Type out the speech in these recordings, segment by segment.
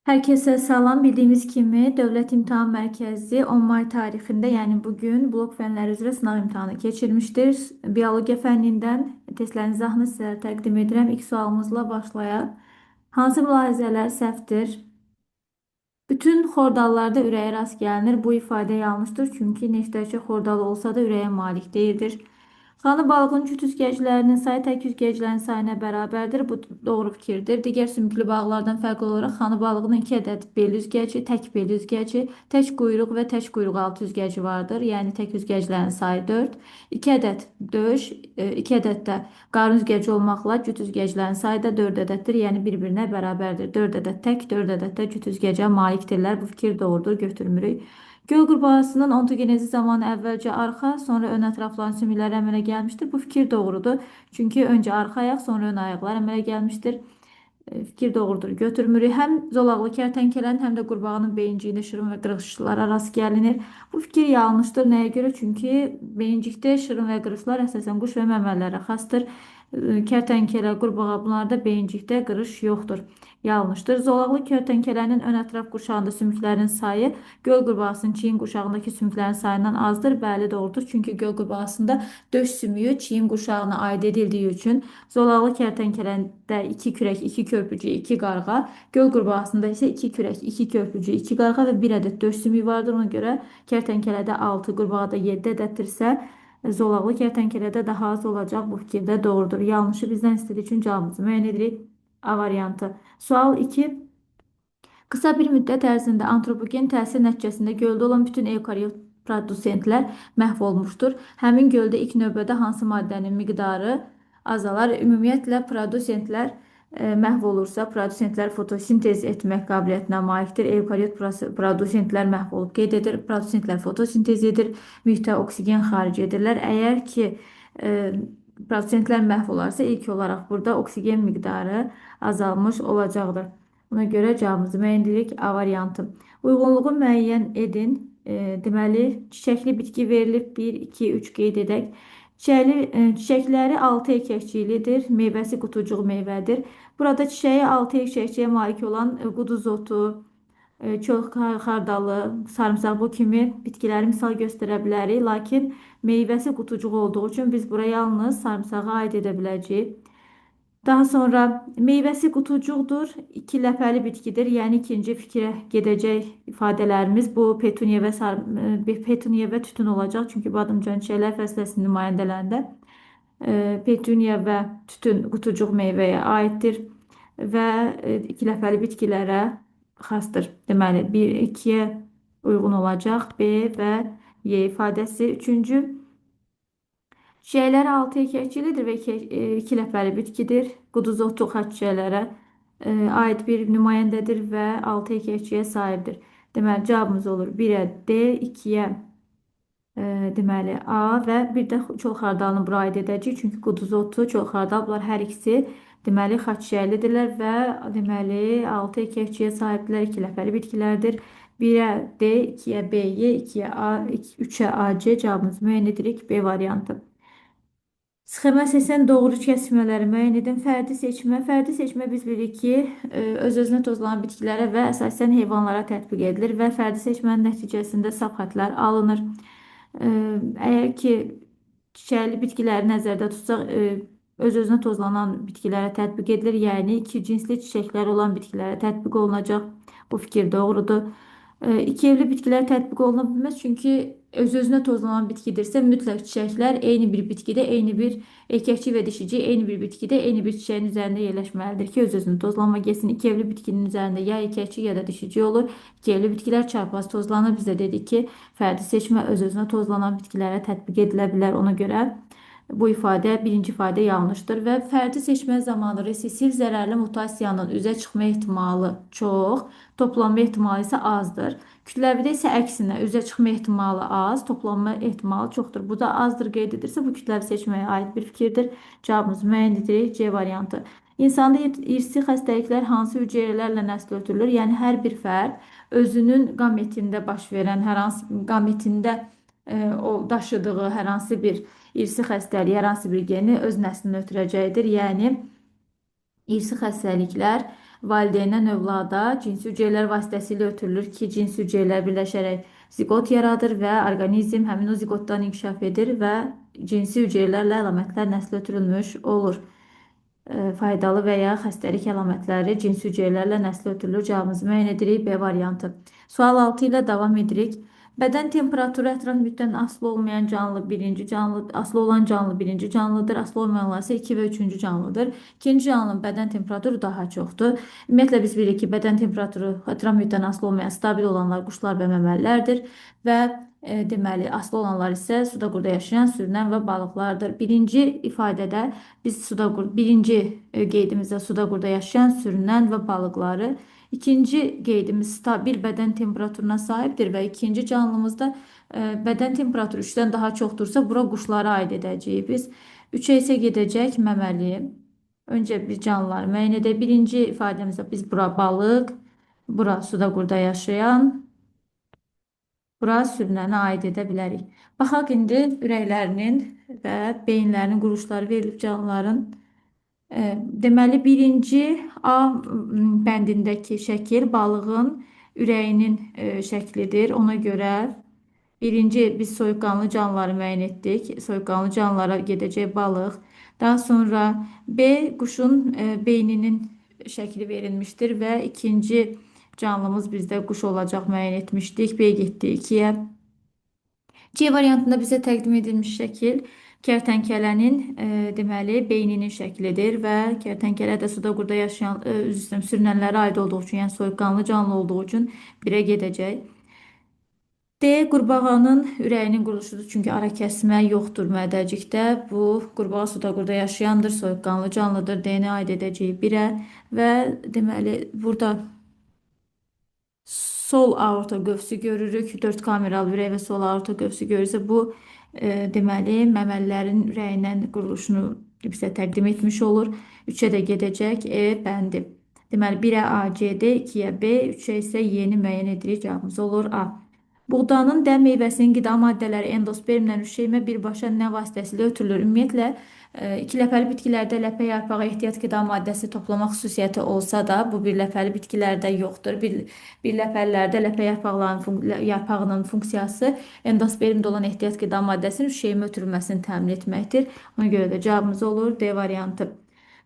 Herkese salam. Bildiğimiz kimi Dövlət İmtahan Mərkəzi 10 may tarixində, yəni bugün blok fənləri üzrə sınav imtahanı keçirmişdir. Biologiya fənnindən testlərin izahını sizə təqdim edirəm. İlk sualımızla başlayaq. Hansı mülahizələr səhvdir? Bütün xordallarda ürəyə rast gəlinir. Bu ifadə yanlışdır, çünki neftəki xordal olsa da ürəyə malik deyildir. Xanı balığın cüt üzgəclərinin sayı tək üzgəclərin sayına bərabərdir. Bu doğru fikirdir. Digər sümüklü balıqlardan fərqli olaraq xanı balığının 2 ədəd bel üzgəci, tək bel üzgəci, tək quyruq və tək quyruq altı üzgəci vardır. Yəni tək üzgəclərin sayı 4. 2 ədəd döş, 2 ədəd də qarın üzgəci olmaqla cüt üzgəclərin sayı da 4 ədəddir. Yəni bir-birinə bərabərdir. 4 ədəd tək, 4 ədəd də cüt üzgəcə malikdirlər. Bu fikir doğrudur. Götürmürük. Göl qurbağasının ontogenezi zamanı əvvəlcə arxa, sonra ön ətrafların sümükləri əmələ gəlmişdir. Bu fikir doğrudur. Çünki öncə arxa ayaq, sonra ön ayaqlar əmələ gəlmişdir. Fikir doğrudur. Götürmürük. Həm zolaqlı kərtənkələnin, həm də qurbağanın beyinciyində şırın və qırışlara rast gəlinir. Bu fikir yanlışdır. Nəyə görə? Çünki beyincikdə şırın və qırışlar əsasən quş və məməlilərə xasdır. Kərtənkələ, qurbağa bunlarda beyincikdə qırış yoxdur. Yanlışdır. Zolaqlı kərtənkələnin ön ətraf qurşağında sümüklərin sayı göl qurbağasının çiyin qurşağındakı sümüklərin sayından azdır. Bəli, doğrudur. Çünki göl qurbağasında döş sümüyü çiyin qurşağına aid edildiyi üçün zolaqlı kərtənkələndə 2 kürək, 2 körpücü, 2 qarğa, göl qurbağasında isə 2 kürək, 2 körpücü, 2 qarğa və 1 ədəd döş sümüyü vardır. Ona görə kərtənkələdə 6, qurbağada 7 ədəddirsə, zolaqlı kərtənkələdə daha az olacaq. Bu fikirdə doğrudur. Yanlışı bizdən istədiyi üçün cavabımızı müəyyən edirik. A variantı. Sual 2. Qısa bir müddət ərzində antropogen təsir nəticəsində göldə olan bütün evkaryot produsentlər məhv olmuşdur. Həmin göldə ilk növbədə hansı maddənin miqdarı azalar? Ümumiyyətlə, produsentlər məhv olursa, produsentlər fotosintez etmək qabiliyyətinə malikdir. Evkaryot produsentlər məhv olub qeyd edir. Produsentlər fotosintez edir, mühitə oksigen xaric edirlər. Əgər ki, e, produsentlər məhv olarsa, ilk olaraq burada oksigen miqdarı azalmış olacaqdır. Buna görə cavabımızı müəyyən edirik. A variantı. Uyğunluğu müəyyən edin. Deməli, çiçəkli bitki verilib. 1, 2, 3 qeyd edək. Çiçəkləri 6 erkəkçilidir. Meyvəsi qutucuq meyvədir. Burada çiçəyi 6 erkəkçiyə malik olan quduz otu, çöl xardalı, sarımsaq bu kimi bitkiləri misal göstərə bilərik. Lakin meyvəsi qutucuq olduğu üçün biz bura yalnız sarımsağa aid edə biləcəyik. Daha sonra meyvəsi qutucuqdur, 2 ləpəli bitkidir. Yəni ikinci fikrə gedəcək ifadələrimiz bu petuniya və tütün olacaq. Çünki badımcan çiçəklər fəsiləsinin nümayəndələrində petuniya və tütün qutucuq meyvəyə aiddir və 2 ləpəli bitkilərə xasdır. Deməli 1, 2-yə uyğun olacaq B və Y ifadəsi. Üçüncü, çiçəkləri 6 erkəkçilidir və 2 ləpəli bitkidir. Quduz otu xaç çiçəklərə aid bir nümayəndədir və 6 erkəkçiyə sahibdir. Deməli, cavabımız olur 1-ə D, 2-yə deməli A və bir də çöl xardalını bura aid edəcəyik. Çünki quduz otu, çöl xardal bunlar hər ikisi deməli xaç çiçəklidirlər və deməli 6 erkəkçiyə sahibdirlər, 2 ləpəli bitkilərdir. 1-ə D, 2-yə B, Y, 2-yə A, 3-ə AC cavabımızı müəyyən edirik. B variantı. Sxema 80 doğru kəsmələri müəyyən edin. Fərdi seçmə biz bilirik ki, öz-özünə tozlanan bitkilərə və əsasən heyvanlara tətbiq edilir və fərdi seçmənin nəticəsində saf xətlər alınır. Əgər ki, çiçəkli bitkiləri nəzərdə tutsaq, öz-özünə tozlanan bitkilərə tətbiq edilir. Yəni, iki cinsli çiçəklər olan bitkilərə tətbiq olunacaq. Bu fikir doğrudur. İki evli bitkilər tətbiq oluna bilməz, çünki öz-özünə tozlanan bitkidirsə, mütləq çiçəklər eyni bir bitkidə, eyni bir erkəkçi və dişici eyni bir bitkidə, eyni bir çiçəyin üzərində yerləşməlidir ki, öz-özünə tozlanma getsin. İki evli bitkinin üzərində ya erkəkçi ya da dişici olur. İki evli bitkilər çarpaz tozlanır. Biz də dedik ki, fərdi seçmə öz-özünə tozlanan bitkilərə tətbiq edilə bilər. Ona görə bu ifadə, birinci ifadə yanlışdır və fərdi seçmə zamanı resesiv zərərli mutasiyanın üzə çıxma ehtimalı çox, toplanma ehtimalı isə azdır. Kütləvidə isə əksinə üzə çıxma ehtimalı az, toplanma ehtimalı çoxdur. Bu da azdır qeyd edirsə, bu kütləvi seçməyə aid bir fikirdir. Cavabımızı müəyyən edirik. C variantı. İnsanda irsi xəstəliklər hansı hüceyrələrlə nəsl ötürülür? Yəni hər bir fərd özünün qametində baş verən hər hansı qametində o daşıdığı hər hansı bir irsi xəstəliyi, hər hansı bir geni öz nəslinə ötürəcəkdir. Yəni irsi xəstəliklər Valideyndən övlada cinsi hüceyrələr vasitəsilə ötürülür ki, cinsi hüceyrələr birləşərək ziqot yaradır və orqanizm həmin o ziqotdan inkişaf edir və cinsi hüceyrələrlə əlamətlər nəslə ötürülmüş olur. Faydalı və ya xəstəlik əlamətləri cinsi hüceyrələrlə nəslə ötürülür. Cavabımızı müəyyən edirik. B variantı. Sual 6 ilə davam edirik. Bədən temperaturu ətraf mühitdən asılı olmayan canlı birinci canlı, asılı olan canlı birinci canlıdır. Asılı olmayanlar isə 2 və 3-cü canlıdır. İkinci canlının bədən temperaturu daha çoxdur. Ümumiyyətlə biz bilirik ki, bədən temperaturu ətraf mühitdən asılı olmayan stabil olanlar quşlar və məməlilərdir və deməli, asılı olanlar isə suda qurda yaşayan sürünən və balıqlardır. Birinci ifadədə biz birinci qeydimizdə suda qurda yaşayan sürünən və balıqları, ikinci qeydimiz stabil bədən temperaturuna sahibdir və ikinci canlımızda bədən temperaturu 3-dən daha çoxdursa, bura quşlara aid edəcəyik biz. 3-ə isə gedəcək məməli. Öncə bir canlıları müəyyən edək. Birinci ifadəmizdə biz bura balıq, bura suda qurda yaşayan, bura sürünənə aid edə bilərik. Baxaq indi ürəklərinin və beyinlərinin quruluşları verilib canlıların. Deməli, birinci A bəndindəki şəkil balığın ürəyinin şəklidir. Ona görə birinci biz soyuqqanlı canlıları müəyyən etdik. Soyuqqanlı canlılara gedəcək balıq. Daha sonra B quşun beyninin şəkli verilmişdir və ikinci canlımız bizdə quş olacaq müəyyən etmişdik. B getdi 2-yə. C variantında bizə təqdim edilmiş şəkil kərtənkələnin deməli beyninin şəklidir və kərtənkələ də suda qurda yaşayan sürünənlərə aid olduğu üçün, yəni soyuqqanlı canlı olduğu üçün 1-ə gedəcək. D qurbağanın ürəyinin quruluşudur, çünki ara kəsmə yoxdur mədəcikdə. Bu qurbağa suda qurda yaşayandır, soyuqqanlı canlıdır. D-ni aid edəcəyik 1-ə və deməli burada sol aorta qövsü görürük. 4 kameralı ürək və sol aorta qövsü görürsə, bu deməli məməlilərin ürəyindən quruluşunu bizə təqdim etmiş olur. 3-ə də gedəcək E bəndi. Deməli 1-ə A, C-D, 2-yə B, 3-ə isə Y-ni müəyyən edirik. Cavabımız olur A. Buğdanın dən meyvəsinin qida maddələri endospermlə üşüymə birbaşa nə vasitəsilə ötürülür? Ümumiyyətlə, ikiləpəli bitkilərdə ləpə yarpağı ehtiyat qida maddəsi toplama xüsusiyyəti olsa da, bu birləpəli bitkilərdə yoxdur. Birləpəlilərdə ləpə yarpağının funksiyası endospermdə olan ehtiyat qida maddəsinin üşüymə ötürülməsini təmin etməkdir. Ona görə də cavabımız olur D variantı.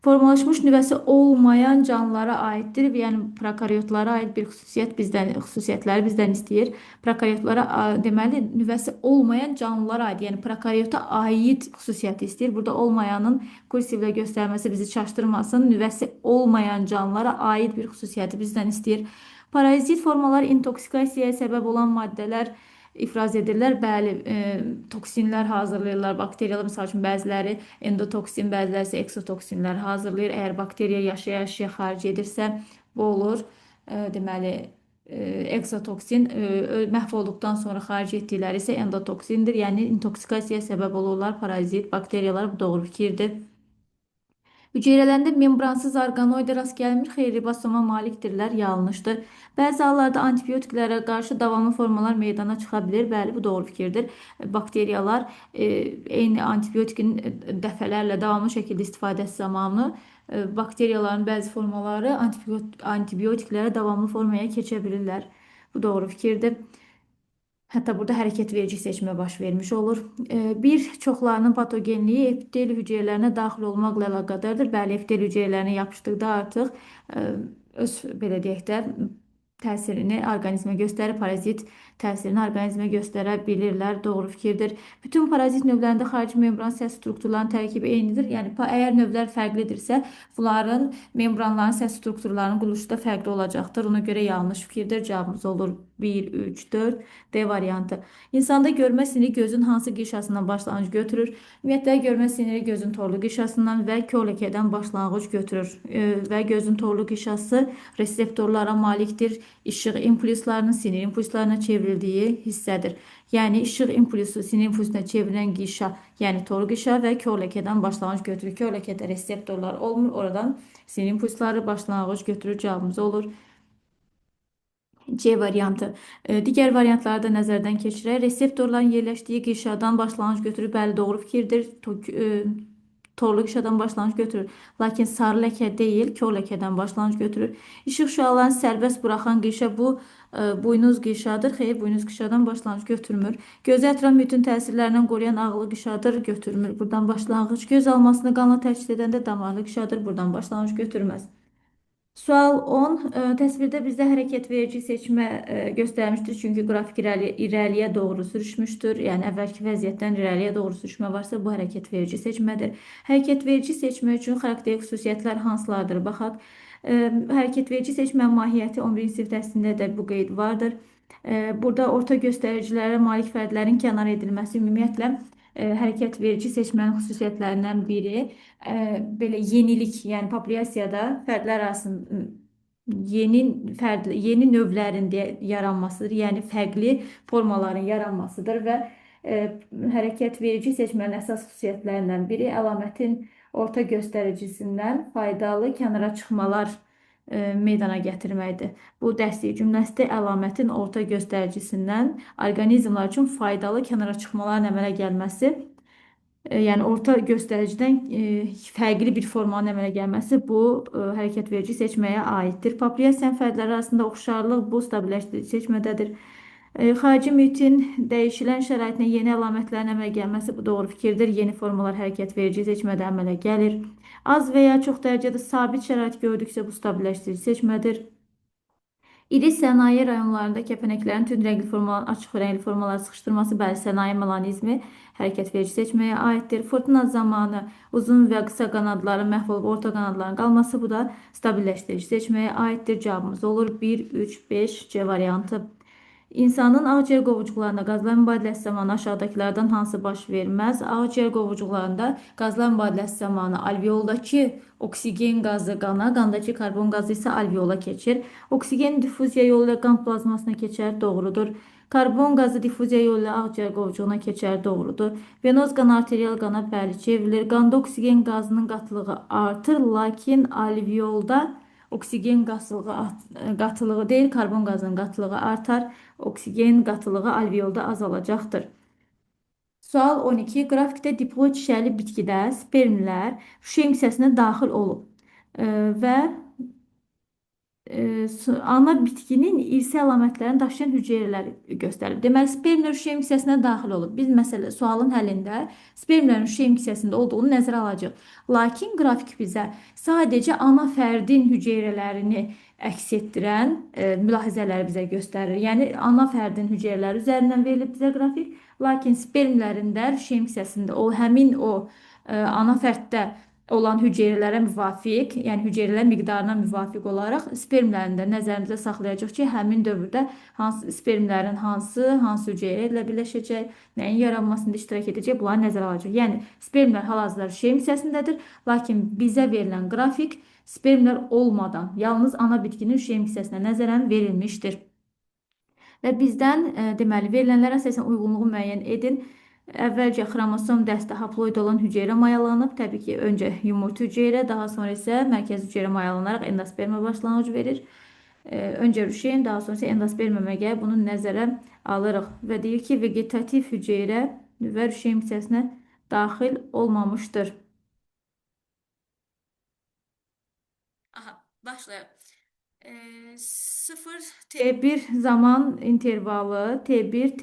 Formalaşmış nüvəsi olmayan canlılara aiddir. Yəni prokaryotlara aid bir xüsusiyyətləri bizdən istəyir. Prokaryotlara deməli nüvəsi olmayan canlılara aid, yəni prokaryota aid xüsusiyyəti istəyir. Burada olmayanın kursivlə göstərməsi bizi çaşdırmasın. Nüvəsi olmayan canlılara aid bir xüsusiyyəti bizdən istəyir. Parazit formalar intoksikasiyaya səbəb olan maddələr ifraz edirlər. Bəli, toksinlər hazırlayırlar. Bakteriyalar, misal üçün bəziləri endotoksin, bəziləri isə eksotoksinlər hazırlayır. Əgər bakteriya yaşaya-yaşaya xaric edirsə, bu olur. Deməli, eksotoksin məhv olduqdan sonra xaric etdikləri isə endotoksindir. Yəni intoksikasiyaya səbəb olurlar parazit bakteriyalar. Bu doğru fikirdir. Hüceyrələrində membransız orqanoidə rast gəlmir, xeyr, ribosoma malikdirlər, yanlışdır. Bəzi hallarda antibiotiklərə qarşı davamlı formalar meydana çıxa bilir, bəli, bu doğru fikirdir. Bakteriyalar eyni antibiotikin dəfələrlə davamlı şəkildə istifadəsi zamanı bakteriyaların bəzi formaları antibiotiklərə davamlı formaya keçə bilirlər. Bu doğru fikirdir. Hətta burada hərəkət verici seçmə baş vermiş olur. Bir çoxlarının patogenliyi epitel hüceyrələrinə daxil olmaqla əlaqədardır. Bəli, epitel hüceyrələrinə yapışdıqda artıq öz belə deyək də təsirini orqanizmə göstərir, parazit təsirini orqanizmə göstərə bilirlər. Doğru fikirdir. Bütün parazit növlərində xarici membran səs strukturlarının tərkibi eynidir. Yəni, əgər növlər fərqlidirsə, bunların membranların səs strukturlarının quruluşu da fərqli olacaqdır. Ona görə yanlış fikirdir. Cavabımız olur 1, 3, 4, D variantı. İnsanda görmə siniri gözün hansı qişasından başlanğıc götürür? Ümumiyyətlə, görmə siniri gözün torlu qişasından və kör ləkədən başlanğıc götürür. Və gözün torlu qişası reseptorlara malikdir. İşıq impulslarının sinir impulslarına çevrildiyi hissədir. Yəni, işıq impulsu sinir impulsuna çevrilən qişa, yəni torlu qişa və kör ləkədən başlanğıc götürür. Kör ləkədə reseptorlar olmur, oradan sinir impulsları başlanğıc götürür. Cavabımız olur C variantı. Digər variantları da nəzərdən keçirək. Reseptorların yerləşdiyi qişadan başlanğıc götürür. Bəli, doğru fikirdir. torlu qişadan başlanğıc götürür. Lakin sarı ləkə deyil, kor ləkədən başlanğıc götürür. İşıq şüalarını sərbəst buraxan qişə bu buynuz qişadır. Xeyr, buynuz qişadan başlanğıc götürmür. Gözü ətraf mühitin təsirlərindən qoruyan ağlı qişadır, götürmür. Buradan başlanğıc. Göz almasını qanla təchiz edən də damarlı qişadır. Buradan başlanğıc götürməz. Sual 10. Təsvirdə bizdə hərəkət verici seçmə göstərmişdir. Çünki qrafik irəliyə doğru sürüşmüşdür. Yəni əvvəlki vəziyyətdən irəliyə doğru sürüşmə varsa bu hərəkət verici seçmədir. Hərəkət verici seçmə üçün xarakterik xüsusiyyətlər hansılardır? Baxaq. Hərəkət verici seçmənin mahiyyəti 11-ci sinif dərsində də bu qeyd vardır. Burada orta göstəricilərə malik fərdlərin kənar edilməsi ümumiyyətlə hərəkət verici seçmənin xüsusiyyətlərindən biri belə yenilik, yəni populyasiyada fərdlər arasında yeni növlərin yaranmasıdır, yəni fərqli formaların yaranmasıdır və hərəkət verici seçmənin əsas xüsusiyyətlərindən biri əlamətin orta göstəricisindən faydalı kənara çıxmalar meydana gətirməkdir. Bu dəstək cümləsində əlamətin orta göstəricisindən orqanizmlər üçün faydalı kənara çıxmaların əmələ gəlməsi, yəni orta göstəricidən fərqli bir formanın əmələ gəlməsi bu hərəkət verici seçməyə aiddir. Populyasiyanın fərdləri arasında oxşarlıq bu stabilləşdirici seçmədədir. Xarici mühitin dəyişilən şəraitinə yeni əlamətlərin əmələ gəlməsi bu doğru fikirdir. Yeni formalar hərəkət verici seçmədə əmələ gəlir. Az və ya çox dərəcədə sabit şərait gördüksə bu stabilləşdirici seçmədir. İri sənaye rayonlarında kəpənəklərin tünd rəngli formaların açıq rəngli formaları sıxışdırması bəli sənaye melanizmi hərəkət verici seçməyə aiddir. Fırtına zamanı uzun və qısa qanadların məhv olub orta qanadların qalması bu da stabilləşdirici seçməyə aiddir. Cavabımız olur 1, 3, 5 C variantı. İnsanın ağciyər qovucuqlarında qazlar mübadiləsi zamanı aşağıdakilərdən hansı baş verməz? Ağciyər qovucuqlarında qazlar mübadiləsi zamanı alveoldakı oksigen qazı qana, qandakı karbon qazı isə alveola keçir. Oksigen difuziya yolu ilə qan plazmasına keçər, doğrudur. Karbon qazı difuziya yolu ilə ağciyər qovucuğuna keçər, doğrudur. Venoz qan arterial qana bəli çevrilir. Qanda oksigen qazının qatılığı artır, lakin alveolda oksigen qatılığı deyil, karbon qazının qatılığı artar. Oksigen qatılığı alveolda azalacaqdır. Sual 12. Qrafikdə diploid şişəli bitkidə spermlər şüşə hissəsinə daxil olub və ana bitkinin irsi əlamətlərini daşıyan hüceyrələri göstərilib. Deməli, spermlər şüşə hissəsinə daxil olub. Biz məsələ sualın həllində spermlərin şüşə hissəsində olduğunu nəzərə alacağıq. Lakin qrafik bizə sadəcə ana fərdin hüceyrələrini əks etdirən mülahizələri bizə göstərir. Yəni, ana fərdin hüceyrələri üzərindən verilib bizə qrafik. Lakin spermlərin də şüşə hissəsində həmin o ana fərddə olan hüceyrələrə müvafiq, yəni hüceyrələr miqdarına müvafiq olaraq spermlərini də nəzərimizdə saxlayacaq ki, həmin dövrdə spermlərin hansı hüceyrə ilə birləşəcək, nəyin yaranmasında iştirak edəcək, bunları nəzərə alacaq. Yəni, spermlər hal-hazırda şüşə hissəsindədir, lakin bizə verilən qrafik spermlər olmadan, yalnız ana bitkinin şüşə hissəsinə nəzərən verilmişdir. Və bizdən, deməli, verilənlərə əsasən uyğunluğu müəyyən edin. Əvvəlcə xromosom dəstə haploid olan hüceyrə mayalanıb. Təbii ki, öncə yumurta hüceyrə, daha sonra isə mərkəzi hüceyrə mayalanaraq endospermə başlanğıc verir. Öncə rüşeyn, daha sonra isə endospermə gəlib bunu nəzərə alırıq. Və deyir ki, vegetativ hüceyrə və rüşeyn hissəsinə daxil olmamışdır. Aha, başlayaq. 0 T1 zaman intervalı, T1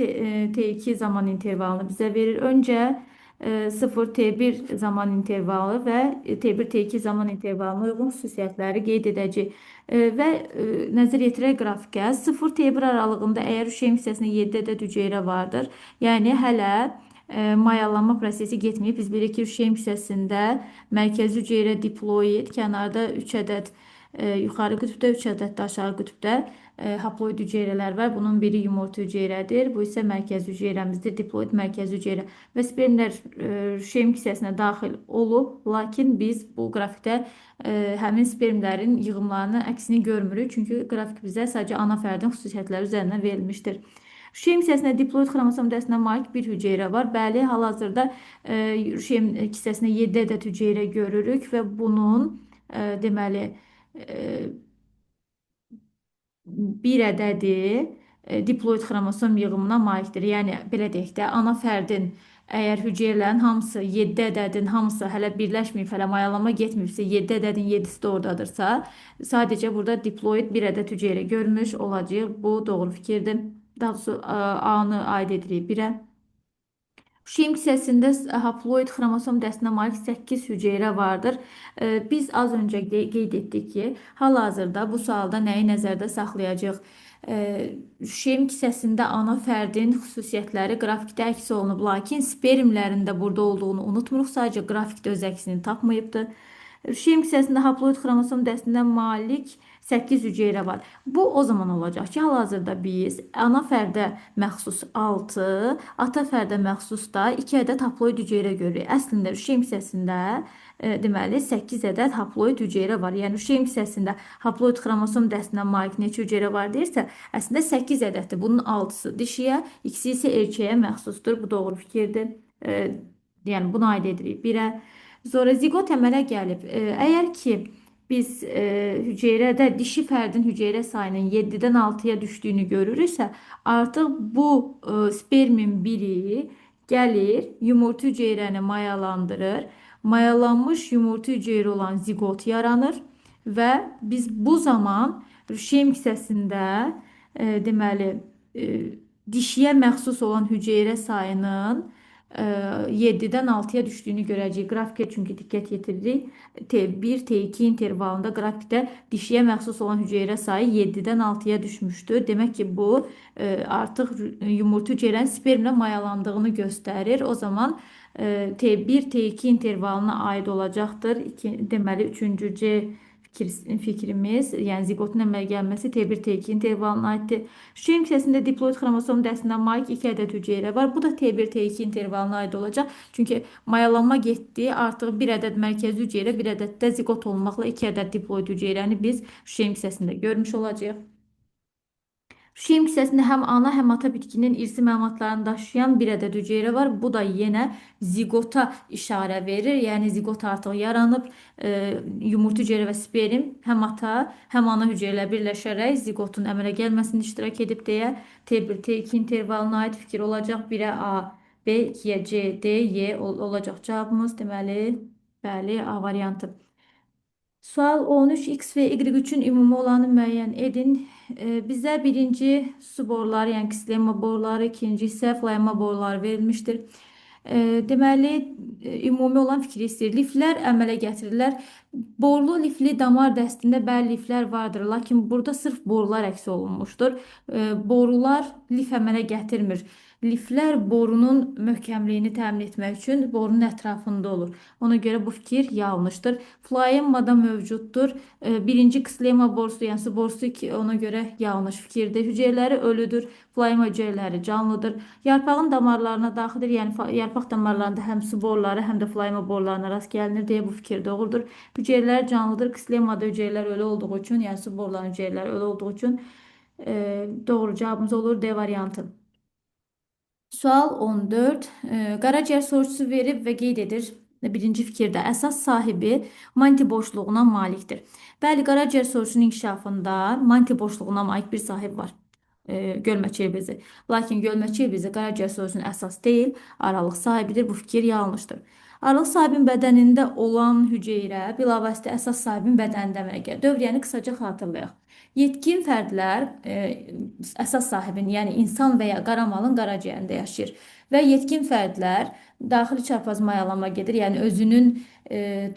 T2 zaman intervalını bizə verir. Öncə 0 T1 zaman intervalı və T1 T2 zaman intervalına uyğun xüsusiyyətləri qeyd edəcək. Və nəzər yetirək qrafikə 0 T1 aralığında əgər hüşeym hissəsində 7 ədəd hüceyrə vardır, yəni hələ mayalanma prosesi getməyib. Biz bilirik ki, hüşeym hissəsində mərkəzi hüceyrə diploid, kənarda 3 ədəd yuxarı qütbdə, 3 ədəd də aşağı qütbdə haploid hüceyrələr var. Bunun biri yumurta hüceyrədir. Bu isə mərkəzi hüceyrəmizdir. Diploid mərkəzi hüceyrə və spermlər şüşeym hissəsinə daxil olub. Lakin biz bu qrafikdə həmin spermlərin yığımlarını əksini görmürük. Çünki qrafik bizə sadəcə ana fərdin xüsusiyyətləri üzərindən verilmişdir. Şüşeym hissəsində diploid xromosom dəstinə malik bir hüceyrə var. Bəli, hal-hazırda şüşeym hissəsində 7 ədəd hüceyrə görürük və bunun deməli bir ədədi diploid xromosom yığımına malikdir. Yəni, belə deyək də, ana fərdin Əgər hüceyrələrin hamısı 7 ədədin hamısı hələ birləşməyib, hələ mayalanma getməyibsə, 7 ədədin 7-si də ordadırsa, sadəcə burada diploid bir ədəd hüceyrə görmüş olacağıq. Bu doğru fikirdir. Daha doğrusu A-nı aid edirik 1-ə. Şem hissəsində haploid xromosom dəstinə malik 8 hüceyrə vardır. Biz az öncə qeyd etdik ki, hal-hazırda bu sualda nəyi nəzərdə saxlayacağıq? Şem hissəsində ana fərdin xüsusiyyətləri qrafikdə əks olunub, lakin spermlərin də burada olduğunu unutmuruq, sadəcə qrafikdə öz əksini tapmayıbdır. Şem hissəsində haploid xromosom dəstinə malik 8 hüceyrə var. Bu o zaman olacaq ki, hal-hazırda biz ana fərdə məxsus 6, ata fərdə məxsus da 2 ədəd haploid hüceyrə görürük. Əslində şem hissəsində deməli 8 ədəd haploid hüceyrə var. Yəni şem hissəsində haploid xromosom dəstinə malik neçə hüceyrə var deyirsə, əslində 8 ədəddir. Bunun 6-sı dişiyə, ikisi isə erkəyə məxsusdur. Bu doğru fikirdir. Yəni buna aid edirik 1-ə. Sonra zigot əmələ gəlib. Əgər ki biz hüceyrədə dişi fərdin hüceyrə sayının 7-dən 6-ya düşdüyünü görürüksə, artıq bu spermin biri gəlir, yumurta hüceyrəni mayalandırır. Mayalanmış yumurta hüceyrə olan zigot yaranır və biz bu zaman şem hissəsində deməli dişiyə məxsus olan hüceyrə sayının 7-dən 6-ya düşdüyünü görəcəyik. Qrafikə çünki diqqət yetiririk. T1, T2 intervalında qrafikdə dişiyə məxsus olan hüceyrə sayı 7-dən 6-ya düşmüşdür. Demək ki, bu artıq yumurta hüceyrənin spermlə mayalandığını göstərir. O zaman T1, T2 intervalına aid olacaqdır. Deməli, 3-cü C fikrimiz, yəni zigotun əmələ gəlməsi T1, T2 intervalına aiddir. Şem hissəsində diploid xromosom dəstinə malik 2 ədəd hüceyrə var. Bu da T1, T2 intervalına aid olacaq. Çünki mayalanma getdi, artıq 1 ədəd mərkəzi hüceyrə, 1 ədəd də zigot olmaqla 2 ədəd diploid hüceyrəni biz şem hissəsində görmüş olacağıq. Şem hissəsində həm ana, həm ata bitkinin irsi məlumatlarını daşıyan bir ədəd hüceyrə var. Bu da yenə zigota işarə verir. Yəni zigot artıq yaranıb, yumurta hüceyrə və sperm həm ata, həm ana hüceyrələr birləşərək zigotun əmələ gəlməsində iştirak edib deyə T1, T2 intervalına aid fikir olacaq. 1-ə A, B, 2-yə C, D, Y olacaq cavabımız. Deməli, bəli, A variantı. Sual 13, X və Y üçün ümumi olanı müəyyən edin. Bizə birinci su boruları, yəni kislema boruları, ikinci isə flayema boruları verilmişdir. Deməli, ümumi olan fikri istəyir. Liflər əmələ gətirirlər. Borlu lifli damar dəstində bəli liflər vardır, lakin burada sırf borular əks olunmuşdur. Borular lif əmələ gətirmir. Liflər borunun möhkəmliyini təmin etmək üçün borunun ətrafında olur. Ona görə bu fikir yanlışdır. Flayemmada mövcuddur. Birinci ksilema borusu, yəni su borusu ki, ona görə yanlış fikirdir. Hüceyrələri ölüdür. Flayema hüceyrələri canlıdır. Yarpağın damarlarına daxildir. Yəni yarpaq damarlarında həm su boruları, həm də flayema borularına rast gəlinir deyə bu fikir doğrudur. Hüceyrələr canlıdır. Ksillemada hüceyrələr ölü olduğu üçün, yəni su borularının hüceyrələri ölü olduğu üçün doğru cavabımız olur D variantı. Sual 14. Qaraciyər sorusu verib və qeyd edir. Birinci fikirdə əsas sahibi manti boşluğuna malikdir. Bəli, qaraciyər sorusunun inkişafında manti boşluğuna malik bir sahib var. Gölməçə bezi. Lakin gölməçə bezi qaraciyər sorusunun əsas deyil, aralıq sahibidir. Bu fikir yanlışdır. Aralıq sahibin bədənində olan hüceyrə bilavasitə əsas sahibin bədənində əmələ gəlir. Dövriyyəni qısaca xatırlayaq. Yetkin fərdlər əsas sahibin, yəni insan və ya qaramalın qaraciyərində yaşayır. Və yetkin fərdlər daxili çarpaz mayalanma gedir, yəni özünün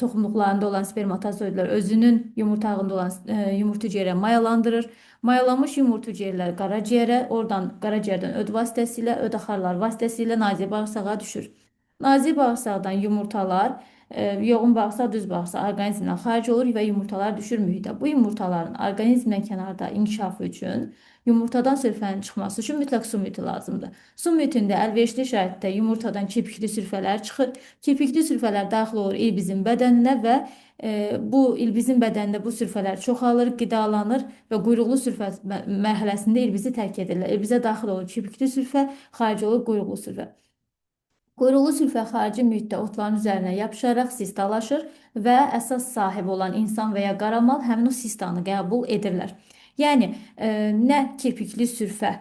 toxumluqlarında olan spermatozoidlər özünün yumurtağında olan yumurta hüceyrə mayalandırır. Mayalanmış yumurta hüceyrələr qaraciyərə, oradan qaraciyərdən öd vasitəsilə, öd axarlar vasitəsilə nazik bağırsağa düşür. Nazik bağırsaqdan yumurtalar yoğun bağırsaq, düz bağırsaq orqanizmdən xaric olur və yumurtalar düşür mühitə. Bu yumurtaların orqanizmdən kənarda inkişafı üçün, yumurtadan sürfənin çıxması üçün mütləq su mühiti lazımdır. Su mühitində əlverişli şəraitdə yumurtadan kirpikli sürfələr çıxır. Kirpikli sürfələr daxil olur ilbizin bədəninə və bu ilbizin bədənində bu sürfələr çoxalır, qidalanır və quyruqlu sürfə mərhələsində ilbizi tərk edirlər. İlbizə daxil olur kirpikli sürfə, xaric olur quyruqlu sürfə. Quyruqlu sülfə xarici mühitdə otların üzərinə yapışaraq sistalaşır və əsas sahibi olan insan və ya qaramal həmin o sistanı qəbul edirlər. Yəni, nə kirpikli sülfə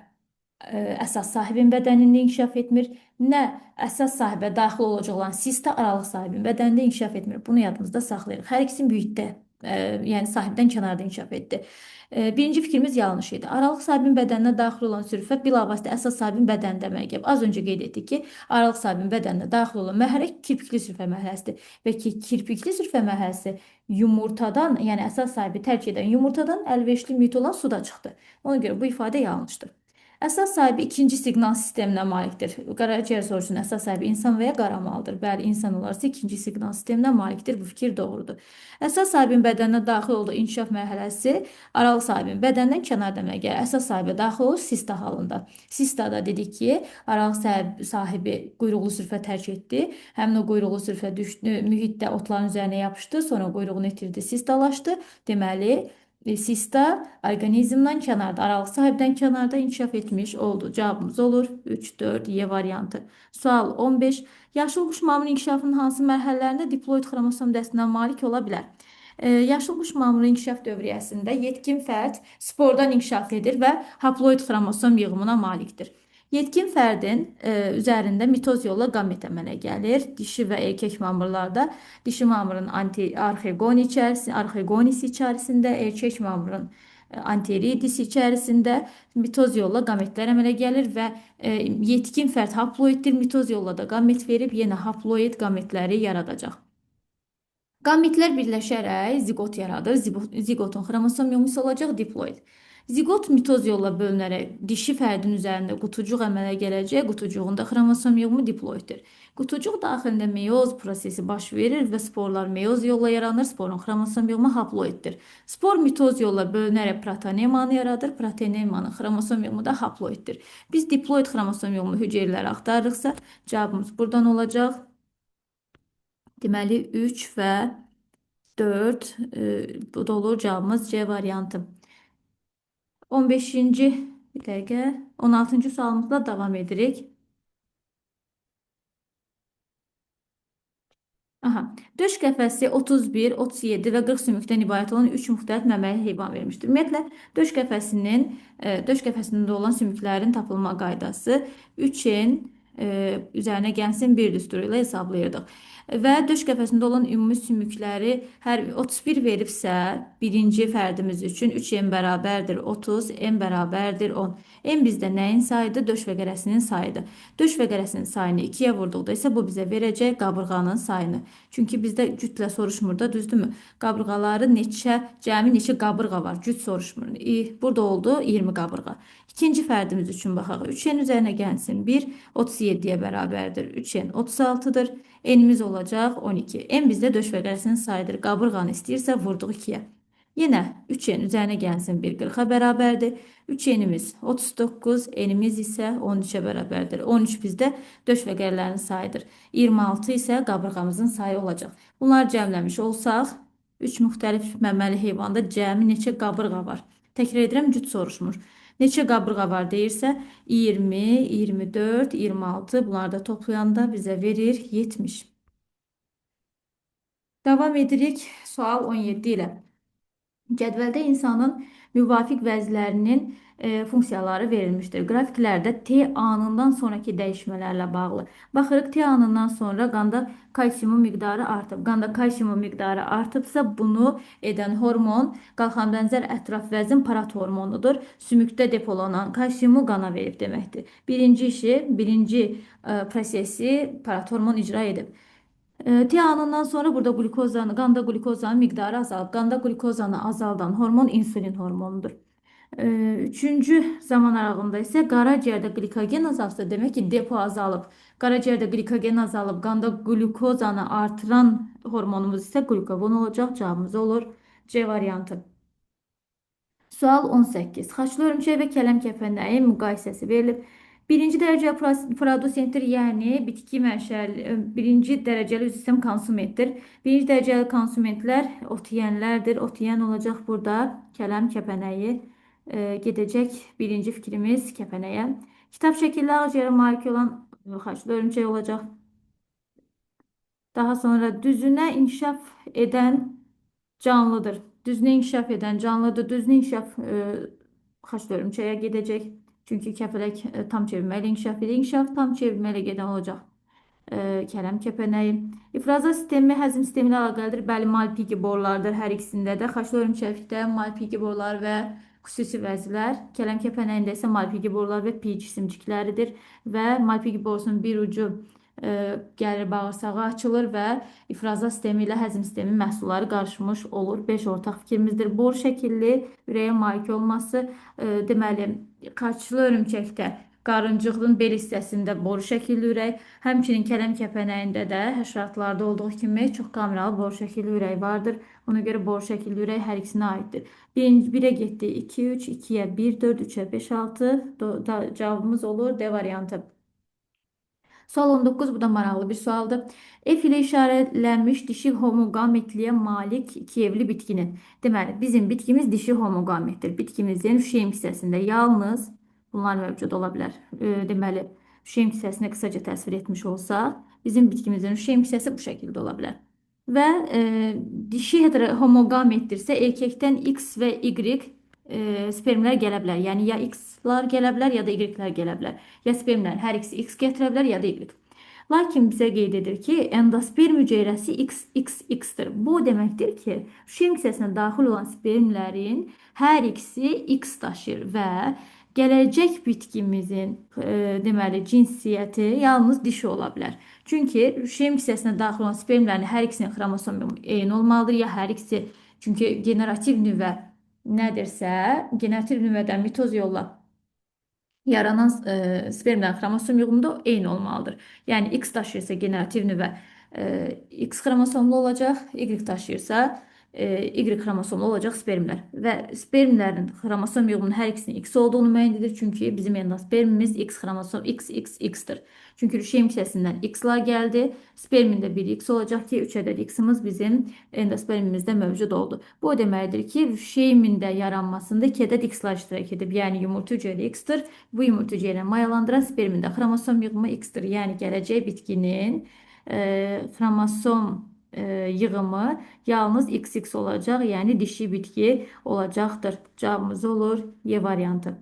əsas sahibin bədənində inkişaf etmir, nə əsas sahibə daxil olacaq olan sista aralıq sahibin bədənində inkişaf etmir. Bunu yadımızda saxlayırıq. Hər ikisi mühitdə, yəni sahibdən kənarda inkişaf etdi. Birinci fikrimiz yanlış idi. Aralıq sahibin bədəninə daxil olan sülfət bilavasitə əsas sahibin bədəni demək gəlib. Az öncə qeyd etdik ki, aralıq sahibin bədəninə daxil olan mərhələ kirpikli sülfə mərhələsidir və ki, kirpikli sülfə mərhələsi yumurtadan, yəni əsas sahibi tərk edən yumurtadan əlverişli mühit olan suda çıxdı. Ona görə bu ifadə yanlışdır. Əsas sahibi ikinci siqnal sisteminə malikdir. Qaraciyər sorusunun əsas sahibi insan və ya qaramaldır. Bəli, insan olarsa ikinci siqnal sisteminə malikdir. Bu fikir doğrudur. Əsas sahibin bədəninə daxil olduğu inkişaf mərhələsi aralıq sahibin bədəndən kənar demək gəlir. Əsas sahibə daxil olur sista halında. Sistada dedik ki, aralıq sahibi quyruqlu sürfə tərk etdi. Həmin o quyruqlu sürfə düşdü, mühitdə otların üzərinə yapışdı, sonra quyruğunu itirdi, sistalaşdı. Deməli, sista orqanizmdən kənarda, aralıq sahibdən kənarda inkişaf etmiş oldu. Cavabımız olur 3, 4, Y variantı. Sual 15. Yaşıl quş mamırın inkişafının hansı mərhələlərində diploid xromosom dəstinə malik ola bilər? Yaşıl quş mamırı inkişaf dövriyyəsində yetkin fərd spordan inkişaf edir və haploid xromosom yığımına malikdir. Yetkin fərdin üzərində mitoz yolla qamet əmələ gəlir. Dişi və erkək mamırlarda dişi mamırın arxegonisi içərisində, erkək mamırın anteridisi içərisində mitoz yolla qametlər əmələ gəlir və yetkin fərd haploiddir. Mitoz yolla da qamet verib yenə haploid qametləri yaradacaq. Qametlər birləşərək zigot yaradır. Ziqotun xromosom yumusu olacaq diploid. Zigot mitoz yolla bölünərək dişi fərdin üzərində qutucuq əmələ gələcək. Qutucuğunda xromosom yığımı diploiddir. Qutucuq daxilində meyoz prosesi baş verir və sporlar meyoz yolla yaranır. Sporun xromosom yığımı haploiddir. Spor mitoz yolla bölünərək protonemanı yaradır. Protonemanın xromosom yığımı da haploiddir. Biz diploid xromosom yığımı hüceyrələri axtarırıqsa, cavabımız buradan olacaq. Deməli 3 və 4 bu da olur cavabımız C variantı. 15-ci bir dəqiqə 16-cı sualımızla davam edirik. Aha, döş qəfəsi 31, 37 və 40 sümükdən ibarət olan 3 müxtəlif məməli heyvan vermişdir. Ümumiyyətlə, döş qəfəsində olan sümüklərin tapılma qaydası 3-in üzərinə gəlsin 1 düsturu ilə hesablayırdıq. Və döş qəfəsində olan ümumi sümükləri hər 31 veribsə, birinci fərdimiz üçün 3n bərabərdir 30, n bərabərdir 10. N bizdə nəyin sayıdır? Döş vəqərəsinin sayıdır. Döş vəqərəsinin sayını 2-yə vurduqda isə bu bizə verəcək qabırğanın sayını. Çünki bizdə cütlə soruşmur da, düzdürmü? Qabırğaları cəmi neçə qabırğa var? Cüt soruşmur. Burada oldu 20 qabırğa. İkinci fərdimiz üçün baxaq. 3n üzərinə gəlsin 1, 37-yə bərabərdir. 3n 36-dır. N'imiz olacaq 12. N bizdə döş vəqərəsinin sayıdır. Qabırğanı istəyirsə vurduq 2-yə. Yenə 3n üzərinə gəlsin 1, 40-a bərabərdir. 3n'imiz 39, n'imiz isə 13-ə bərabərdir. 13 bizdə döş vəqərlərinin sayıdır. 26 isə qabırğamızın sayı olacaq. Bunları cəmləmiş olsaq, 3 müxtəlif məməli heyvanda cəmi neçə qabırğa var? Təkrar edirəm, cüt soruşmur. Neçə qabırğa var deyirsə, 20, 24, 26 bunları da toplayanda bizə verir 70. Davam edirik sual 17 ilə. Cədvəldə insanın müvafiq vəzlərinin funksiyaları verilmişdir. Qrafiklərdə T anından sonraki dəyişmələrlə bağlı. Baxırıq, T anından sonra qanda kalsiumun miqdarı artıb. Qanda kalsiumun miqdarı artıbsa, bunu edən hormon qalxanbənzər ətraf vəzin parat hormonudur. Sümükdə depolanan kalsiumu qana verib deməkdir. Birinci prosesi parat hormon icra edib. T anından sonra burada qanda qlukozanın miqdarı azalıb. Qanda qlukozanı azaldan hormon insulin hormonudur. Üçüncü zaman aralığında isə qaraciyərdə glikogen azalsa, demək ki, depo azalıb. Qaraciyərdə glikogen azalıb, qanda glukozanı artıran hormonumuz isə glukagon olacaq. Cavabımız olur C variantı. Sual 18. Xaçlı örümçək və kələm kəpənəyi müqayisəsi verilib. Birinci dərəcəli produsentdir, yəni bitki mənşəli, birinci dərəcəli üzv sistem konsumentdir. Birinci dərəcəli konsumentlər ot yeyənlərdir. Ot yeyən olacaq burada kələm kəpənəyi. Gedəcək birinci fikrimiz kəpənəyə. Kitab şəkilli ağaciyərə malik olan xaçlı örümçək olacaq. Daha sonra düzünə inkişaf edən canlıdır. Düzünə inkişaf edən canlıdır. Düzünə inkişaf xaçlı örümçəyə gedəcək. Çünki kəpələk tam çevirmə ilə inkişaf edir. İnkişaf tam çevirmə ilə gedən olacaq kələm kəpənəyi. İfraza sistemi həzm sistemi ilə əlaqəlidir. Bəli, malpighi borulardır hər ikisində də. Xaçlı hörümçəkdə malpighi borular və xüsusi vəzlər. Kələm kəpənəyində isə malpighi borular və pi cisimcikləridir və malpighi borusunun bir ucu gəlir bağırsağa açılır və ifraza sistemi ilə həzm sistemi məhsulları qarışmış olur. 5 ortaq fikrimizdir. Boru şəkilli ürəyə malik olması deməli, xaçlı hörümçəkdə qarıncığın bel hissəsində boru şəkilli ürək, həmçinin kələm kəpənəyində də həşəratlarda olduğu kimi çox kameralı boru şəkilli ürək vardır. Ona görə boru şəkilli ürək hər ikisinə aiddir. 1-ə getdi 2, 3, 2-yə 1, 4, 3-ə 5, 6. Cavabımız olur D variantı. Sual 19, bu da maraqlı bir sualdır. F ilə işarələnmiş dişi homogametliyə malik ikiyevli bitkinin. Deməli, bizim bitkimiz dişi homogametdir. Bitkimizin şüyem hissəsində yalnız bunlar mövcud ola bilər. Deməli, şüyem hissəsini qısaca təsvir etmiş olsaq, bizim bitkimizin şüyem hissəsi bu şəkildə ola bilər. Və dişi homogametdirsə, erkəkdən X və Y spermlər gələ bilər. Yəni ya X-lar gələ bilər, ya da Y-lər gələ bilər. Ya spermlərin hər ikisi X gətirə bilər, ya da Y. Lakin bizə qeyd edir ki, endosperm hüceyrəsi XXX-dir. Bu deməkdir ki, şüyem hissəsinə daxil olan spermlərin hər ikisi X daşıyır və gələcək bitkimizin deməli cinsiyyəti yalnız dişi ola bilər. Çünki şüyem hissəsinə daxil olan spermlərin hər ikisinin xromosomu eyni olmalıdır, ya hər ikisi, çünki generativ nüvə nədirsə, generativ nüvədən mitoz yolla yaranan spermlərin xromosom yığımı da eyni olmalıdır. Yəni X daşıyırsa generativ nüvə X xromosomlu olacaq, Y daşıyırsa Y xromosomlu olacaq spermlər. Və spermlərin xromosom yığımının hər ikisinin X olduğunu müəyyən edir. Çünki bizim endospermimiz X xromosom XXX-dir. Çünki şüyem hissəsindən X-lar gəldi. Spermində bir X olacaq ki, 3 ədəd X-imiz bizim endospermimizdə mövcud oldu. Bu o deməkdir ki, şüyemində yaranmasında 2 ədəd X-lar iştirak edib. Yəni yumurta hüceyrə X-dir. Bu yumurta hüceyrəni mayalandıran spermində xromosom yığımı X-dir. Yəni gələcək bitkinin xromosom yığımı yalnız XX olacaq, yəni dişi bitki olacaqdır. Cavabımız olur Y variantı.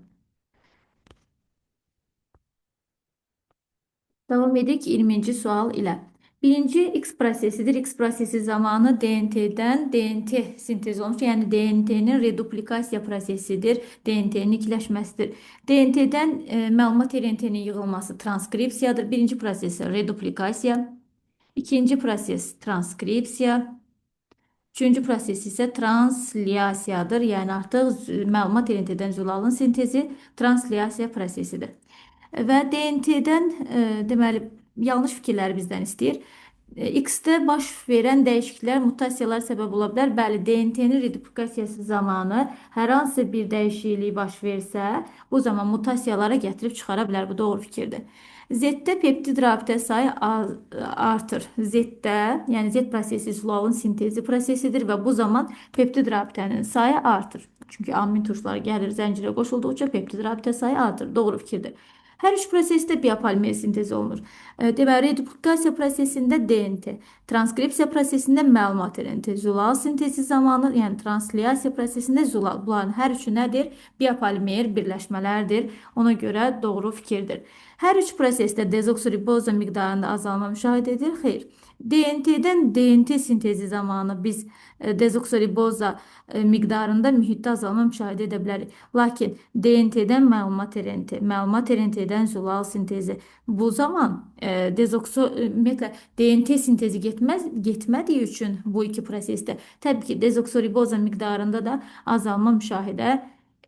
Davam edik 20-ci sual ilə. Birinci X prosesidir. X prosesi zamanı DNT-dən DNT sintez olmuş. Yəni DNT-nin reduplikasiya prosesidir. DNT-nin ikiləşməsidir. DNT-dən məlumat RNT-nin yığılması transkripsiyadır. Birinci proses reduplikasiya. İkinci proses transkripsiya. Üçüncü proses isə translyasiyadır. Yəni artıq məlumat RNT-dən zülalın sintezi translyasiya prosesidir. Və DNT-dən deməli yanlış fikirləri bizdən istəyir. X-də baş verən dəyişikliklər mutasiyalar səbəb ola bilər. Bəli, DNT-nin reduplikasiyası zamanı hər hansı bir dəyişiklik baş versə, bu zaman mutasiyalara gətirib çıxara bilər. Bu doğru fikirdir. Z-də peptid rabitə sayı artır. Z-də, yəni Z prosesi zülalın sintezi prosesidir və bu zaman peptid rabitənin sayı artır. Çünki amin turşuları gəlir zəncirə qoşulduqca peptid rabitə sayı artır. Doğru fikirdir. Hər üç prosesdə biopolimer sintez olunur. Deməli, reduplikasiya prosesində DNT, transkripsiya prosesində məlumat RNT, zülal sintezi zamanı, yəni translyasiya prosesində zülal. Bunların hər üçü nədir? Biopolimer birləşmələrdir. Ona görə doğru fikirdir. Hər üç prosesdə dezoksiriboza miqdarında azalma müşahidə edilir. Xeyr. DNT-dən DNT sintezi zamanı biz dezoksiriboza miqdarında mühitdə azalma müşahidə edə bilərik. Lakin DNT-dən məlumat RNT, məlumat RNT-dən zülal sintezi. Bu zaman ümumiyyətlə DNT sintezi getmədiyi üçün bu iki prosesdə təbii ki, dezoksiriboza miqdarında da azalma müşahidə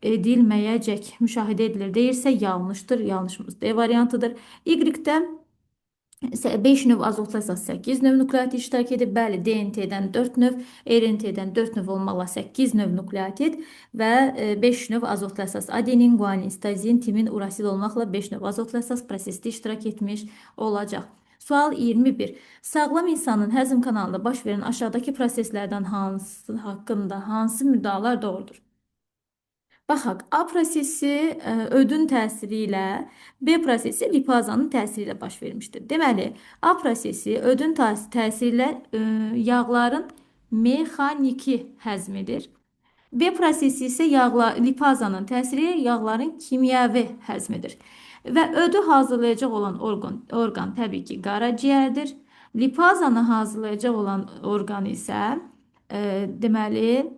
edilməyəcək. Müşahidə edilir deyirsə yanlışdır. Yanlışımız D variantıdır. Y-də 5 növ azotlu əsas 8 növ nukleotit iştirak edir. Bəli, DNT-dən 4 növ, RNT-dən 4 növ olmaqla 8 növ nukleotit və 5 növ azotlu əsas adenin, guanin, sitozin, timin, urasil olmaqla 5 növ azotlu əsas prosesdə iştirak etmiş olacaq. Sual 21. Sağlam insanın həzm kanalında baş verən aşağıdakı proseslərdən haqqında hansı müddəalar doğrudur? Baxaq, A prosesi ödün təsiri ilə, B prosesi lipazanın təsiri ilə baş vermişdir. Deməli, A prosesi ödün təsiri ilə yağların mexaniki həzmidir. B prosesi isə lipazanın təsiri yağların kimyəvi həzmidir. Və ödü hazırlayacaq olan orqan təbii ki, qaraciyərdir. Lipazanı hazırlayacaq olan orqan isə deməli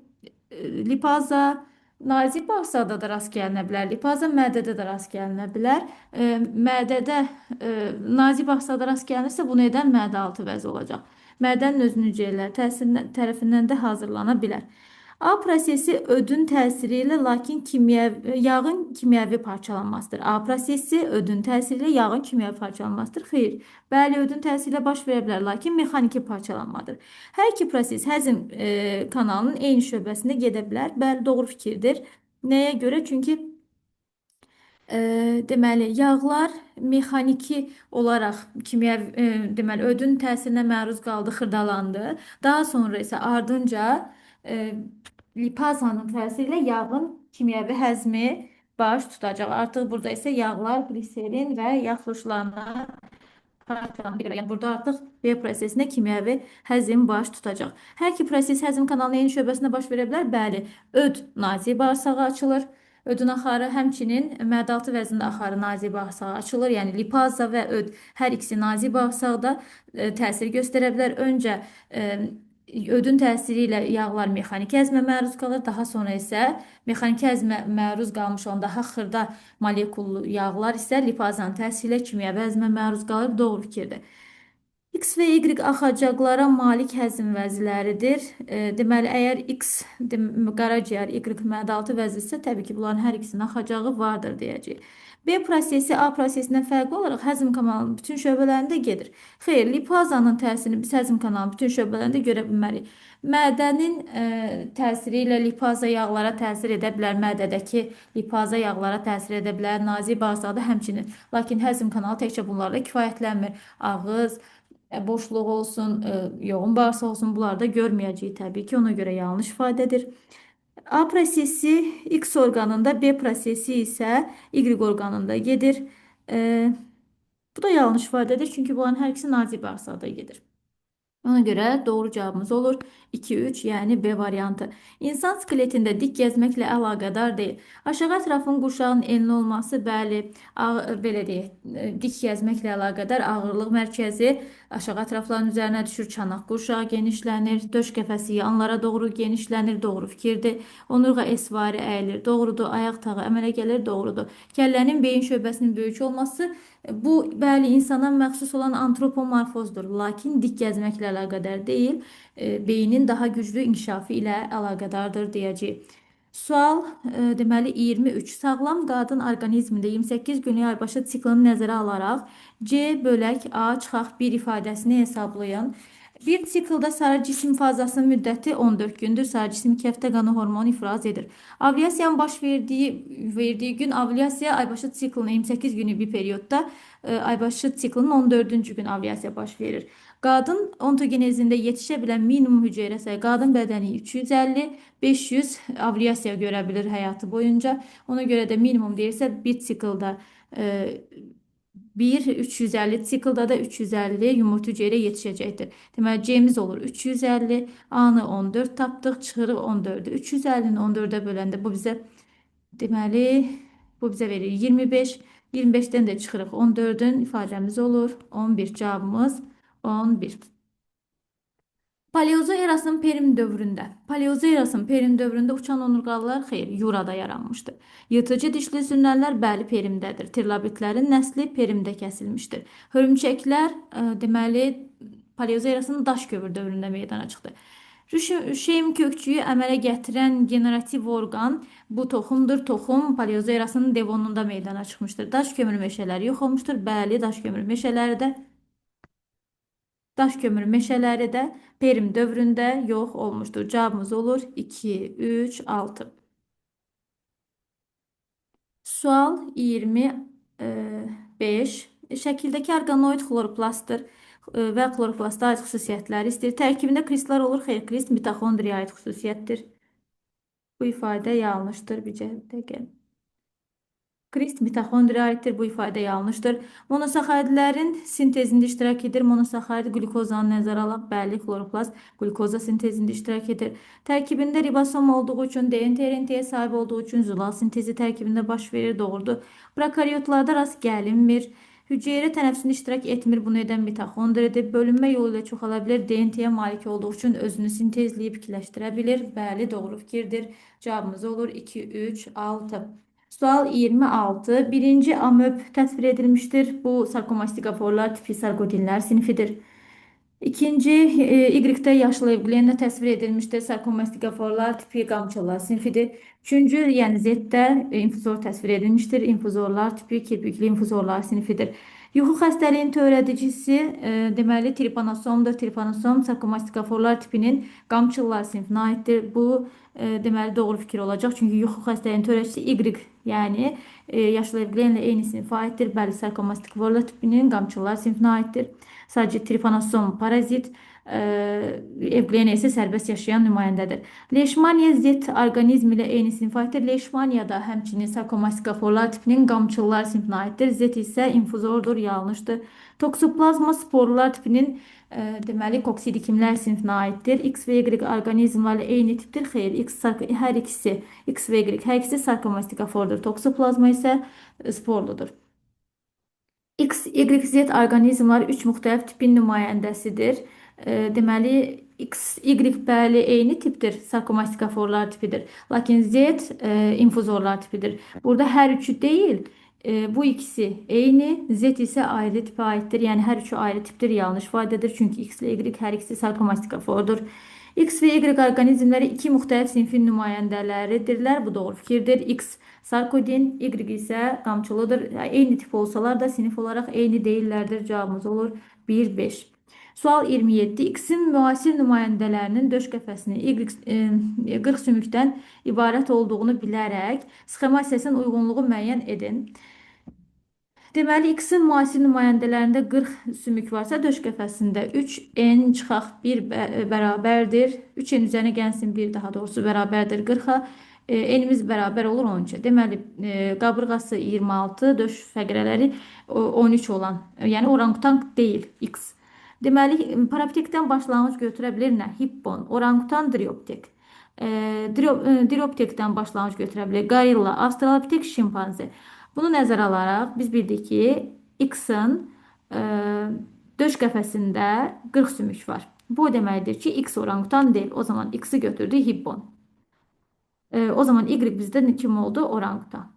lipaza nazik bağırsaqda da rast gəlinə bilər. Lipaza mədədə də rast gəlinə bilər. Mədədə nazik bağırsaqda rast gəlinirsə, bunu edən mədə-altı vəzi olacaq. Mədənin özünün hüceyrələri tərəfindən də hazırlana bilər. A prosesi ödün təsiri ilə lakin yağın kimyəvi parçalanmasıdır. A prosesi ödün təsiri ilə yağın kimyəvi parçalanmasıdır. Xeyr. Bəli, ödün təsiri ilə baş verə bilər, lakin mexaniki parçalanmadır. Hər iki proses həzm kanalının eyni şöbəsində gedə bilər. Bəli, doğru fikirdir. Nəyə görə? Çünki deməli, yağlar mexaniki olaraq deməli, ödün təsirinə məruz qaldı, xırdalandı. Daha sonra isə ardınca lipazanın təsiri ilə yağın kimyəvi həzmi baş tutacaq. Artıq burada isə yağlar gliserin və yağ turşularına parçalanır. Yəni burada artıq B prosesində kimyəvi həzm baş tutacaq. Hər iki proses həzm kanalının eyni şöbəsində baş verə bilər. Bəli, öd nazik bağırsağa açılır. Ödün axarı, həmçinin mədə-altı vəznində axarı nazik bağırsağa açılır. Yəni lipaza və öd hər ikisi nazik bağırsaqda təsir göstərə bilər. Öncə ödün təsiri ilə yağlar mexaniki həzmə məruz qalır. Daha sonra isə mexaniki həzmə məruz qalmış olan daha xırda molekullu yağlar isə lipazanın təsiri ilə kimyəvi həzmə məruz qalır. Doğru fikirdir. X və Y axacaqlara malik həzm vəziləridir. Deməli, əgər X qaraciyər, Y mədə-altı vəzidirsə, təbii ki, bunların hər ikisinin axacağı vardır deyəcəyik. B prosesi A prosesindən fərqli olaraq həzm kanalının bütün şöbələrində gedir. Xeyr, lipazanın təsirini biz həzm kanalının bütün şöbələrində görə bilmərik. Mədənin təsiri ilə lipaza yağlara təsir edə bilər, mədədəki lipaza yağlara təsir edə bilər, nazik bağırsaqda həmçinin. Lakin həzm kanalı təkcə bunlarla kifayətlənmir. Ağız, boşluq olsun, yoğun bağırsaq olsun, bunlarda görməyəcəyik təbii ki, ona görə yanlış ifadədir. A prosesi X orqanında, B prosesi isə Y orqanında gedir. Bu da yanlış ifadədir, çünki bunların hər ikisi nazik bağırsaqda gedir. Ona görə doğru cavabımız olur 2-3, yəni B variantı. İnsan skeletində dik gəzməklə əlaqədar deyil. Aşağı ətrafın qurşağının enli olması, bəli, belə deyək, dik gəzməklə əlaqədar ağırlıq mərkəzi aşağı ətrafların üzərinə düşür, çanaq qurşağı genişlənir, döş qəfəsi yanlara doğru genişlənir, doğru fikirdir. Onurğa esvari əyilir, doğrudur. Ayaq tağı əmələ gəlir, doğrudur. Kəllənin beyin şöbəsinin böyük olması, bu, bəli, insana məxsus olan antropomorfozdur, lakin dik gəzməklə əlaqədar deyil, beynin daha güclü inkişafı ilə əlaqədardır deyəcəyik. Sual, deməli 23. Sağlam qadın orqanizmində 28 günlük aybaşı siklini nəzərə alaraq C bölək A çıxaq 1 ifadəsini hesablayın. Bir siklda sarı cisim fazasının müddəti 14 gündür. Sarı cisim kəftə qanı hormonu ifraz edir. Ovulyasiyanın baş verdiyi gün ovulyasiya aybaşı siklinin 28 günlük bir periyodda aybaşı siklinin 14-cü gün ovulyasiya baş verir. Qadın ontogenezində yetişə bilən minimum hüceyrə sayı qadın bədəni 350-500 ovulyasiya görə bilir həyatı boyunca. Ona görə də minimum deyirsə bir siklda 350, siklda da 350 yumurta hüceyrə yetişəcəkdir. Deməli, C'miz olur 350, A-nı 14 tapdıq, çıxırıq 14'ü. 350'ni 14'e böləndə bu bizə, deməli, bu bizə verir 25. 25'dən də çıxırıq 14'ün ifadəmiz olur 11. Cavabımız 11. Paleozoerasın Perm dövründə uçan onurğalılar xeyr, Yurada yaranmışdır. Yırtıcı dişli sürünənlər bəli Perimdədir. Trilobitlərin nəsli Perimdə kəsilmişdir. Hörümçəklər deməli Paleozoerasın daş kömür dövründə meydana çıxdı. Rüşeym kökçüyü əmələ gətirən generativ orqan bu toxumdur. Toxum Paleozoerasının devonunda meydana çıxmışdır. Daş kömür meşələri yox olmuşdur. Bəli, daş kömür meşələri də Perm dövründə yox olmuşdur. Cavabımız olur 2, 3, 6. Sual 25. Şəkildəki orqanoid xloroplastdır və xloroplasta aid xüsusiyyətləri istəyir. Tərkibində kristlar olur. Xeyr, krist mitoxondriya aid xüsusiyyətdir. Bu ifadə yanlışdır bir cəhətdə. Krist mitoxondriya aiddir. Bu ifadə yanlışdır. Monosaxaridlərin sintezində iştirak edir. Monosaxarid qlükozanı nəzərə alaq. Bəli, xloroplast qlükoza sintezində iştirak edir. Tərkibində ribosom olduğu üçün, DNT RNT-yə sahib olduğu üçün zülal sintezi tərkibində baş verir. Doğrudur. Prokaryotlarda rast gəlinmir. Hüceyrə tənəffüsündə iştirak etmir. Bunu edən mitoxondriyadır. Bölünmə yolu ilə çoxala bilir. DNT-yə malik olduğu üçün özünü sintezləyib ikiləşdirə bilir. Bəli, doğru fikirdir. Cavabımız olur 2, 3, 6. Sual 26. Birinci amöb təsvir edilmiştir. Bu sarkomastigoforlar tipi sarkodinlər sinifidir. İkinci Y-də yaşlı evglenlə təsvir edilmişdir. Sarkomastigoforlar tipi qamçılar sinifidir. Üçüncü, yəni Z-də infuzor təsvir edilmişdir. İnfuzorlar tipi kirpikli infuzorlar sinifidir. Yuxu xəstəliyinin törədicisi deməli tripanosomdur. Tripanosom sarkomastigoforlar tipinin qamçılar sinifinə aiddir. Bu deməli doğru fikir olacaq. Çünki yuxu xəstəliyinin törədicisi Y, yəni yaşlı evglenlə eyni sinifə aiddir. Bəli, sarkomastigoforlar tipinin qamçılar sinifinə aiddir. Sadəcə tripanosom parazit, evglena isə sərbəst yaşayan nümayəndədir. Leishmaniya Z orqanizm ilə eyni sinifə aiddir. Leishmaniya da həmçinin sarkomastigoforlar tipinin qamçılar sinifinə aiddir. Z isə infuzordur, yanlışdır. Toksoplazma sporlar tipinin deməli koksidikimlər sinifinə aiddir. X və Y orqanizmlərlə eyni tipdir. Xeyr, hər ikisi X və Y hər ikisi sarkomastigofordur. Toksoplazma isə sporludur. X, Y, Z orqanizmlər 3 müxtəlif tipin nümayəndəsidir. Deməli, X, Y bəli eyni tipdir, sarkomastigoforlar tipidir. Lakin Z infuzorlar tipidir. Burada hər üçü deyil, bu ikisi eyni, Z isə ayrı tipə aiddir. Yəni hər üçü ayrı tipdir, yanlış ifadədir. Çünki X ilə Y hər ikisi sarkomastigofordur. X və Y orqanizmləri iki müxtəlif sinfin nümayəndələridirlər. Bu doğru fikirdir. X sarkodin, Y isə qamçılıdır. Eyni tip olsalar da sinif olaraq eyni deyillərdir. Cavabımız olur 1, 5. Sual 27. X-in müasir nümayəndələrinin döş qəfəsini Y 40 sümükdən ibarət olduğunu bilərək sxema hissəsinin uyğunluğu müəyyən edin. Deməli, X-in müasir nümayəndələrində 40 sümük varsa, döş qəfəsində 3n çıxaq 1 bərabərdir. 3n üzərinə gəlsin 1 daha doğrusu bərabərdir 40-a. N'imiz bərabər olur 13. Deməli, qabırğası 26, döş fəqrələri 13 olan, yəni orangutan deyil X. Deməli, paraptekdən başlanğıc götürə bilir nə? Hippon, orangutan, drioptek. Drioptekdən başlanğıc götürə bilir. Gorilla, avstralopitek, şimpanze. Bunu nəzərə alaraq biz bildik ki, X-in döş qəfəsində 40 sümük var. Bu deməkdir ki, X orangutan deyil. O zaman X-i götürdü hippon. O zaman Y bizdə kim oldu? Orangutan.